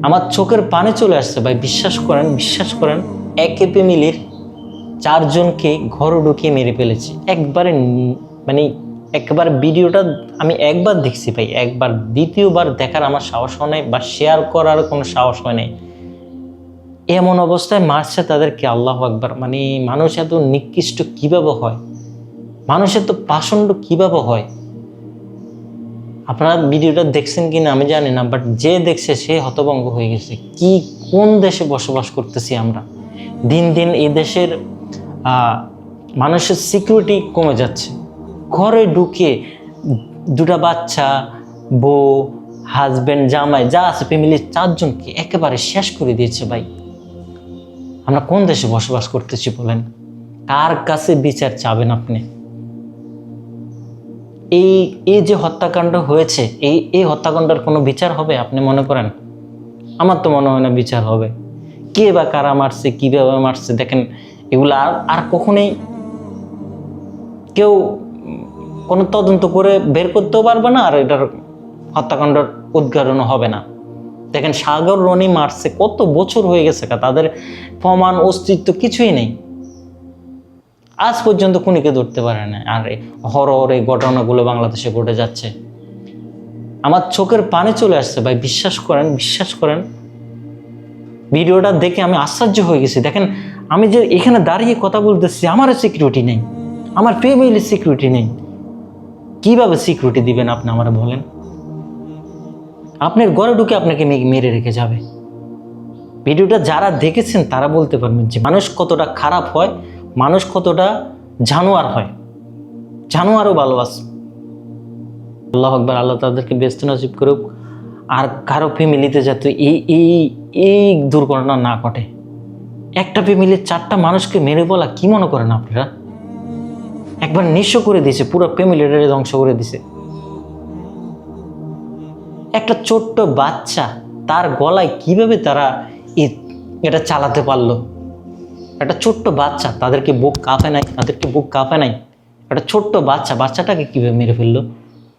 আমার চোখের পানি চলে আসছে ভাই, বিশ্বাস করেন একই ফ্যামিলির 4 জনকে ঘরে ঢুকিয়ে মেরে ফেলেছে একবারে। মানে একবার ভিডিওটা আমি একবার দেখছি ভাই, একবার, দ্বিতীয়বার দেখার আমার সাহস হয় নাই বা শেয়ার করার কোনো সাহস হয় নাই। এমন অবস্থায় মারছে তাদেরকে, আল্লাহু আকবার। মানে মানুষ এত নিকৃষ্ট কিভাবে হয়, মানুষের তো পাষণ্ড কিভাবে হয়। আপনারা ভিডিওটা দেখছেন কিনা আমি জানি না, বাট যে দেখছে সে হতভম্ব হয়ে গেছে। কি কোন দেশে বসবাস করতেছি আমরা? দিন দিন এই দেশের মানুষের সিকিউরিটি কমে যাচ্ছে। ঘরে ঢুকে দুটা বাচ্চা, বউ, হাজবেন্ড, জামাই যা আছে ফ্যামিলির 4 জনকে একেবারে শেষ করে দিয়েছে ভাই। আমরা কোন দেশে বসবাস করতেছি বলেন? কার কাছে বিচার চাবেন আপনি? এই যে হত্যাকাণ্ড হয়েছে, এই হত্যাকাণ্ডের কোনো বিচার হবে আপনি মনে করেন? আমার তো মনে হয় না বিচার হবে। কে বা কারা মারছে, কিভাবে মারছে, দেখেন এগুলো আর কখনোই কেউ কোনো তদন্ত করে বের করতেও পারবে না, আর এটার হত্যাকাণ্ডের উদ্ঘাটনও হবে না। দেখেন সাগর রনি মারছে, কত বছর হয়ে গেছে, তাদের প্রমাণ অস্তিত্ব কিছুই নেই, আজ পর্যন্ত খুনিকে ধরতে পারে না। আর হরর এই ঘটনাগুলো বাংলাদেশে ঘটে যাচ্ছে, আমার চোখের পানি চলে আসছে ভাই, বিশ্বাস করেন। ভিডিওটা দেখে আমি আশ্চর্য হয়ে গেছি। দেখেন আমি যে এখানে দাঁড়িয়ে কথা বলতেছি, আমারও সিকিউরিটি নেই, আমার ফ্যামিলির সিকিউরিটি নেই। কিভাবে সিকিউরিটি দিবেন আপনি আমারে বলেন? আপনার ঘরে ঢুকে আপনাকে মেরে রেখে যাবে। ভিডিওটা যারা দেখেছেন তারা বলতে পারবেন যে মানুষ কতটা খারাপ হয়, মানুষ কতটা জানোয়ার হয়, জানোয়ারও ভালোবাসে। আল্লাহু আকবার, আল্লাহ তাদেরকে ব্যস্ত নসিব করুক। আর কারো ফ্যামিলিতে যাতে এই দুর্ঘটনা না ঘটে। একটা ফ্যামিলির 4টা মানুষকে মেরে বলা কি মনে করেন আপনারা? একবার নিঃস্ব করে দিয়েছে, পুরো ফ্যামিলিটারে ধ্বংস করে দিছে। একটা ছোট্ট বাচ্চা, তার গলায় কিভাবে তারা এটা চালাতে পারলো? একটা ছোট্ট বাচ্চা, তাদেরকে বুক কাঁপে নাই? একটা ছোট্ট বাচ্চাটাকে কিভাবে মেরে ফেললো?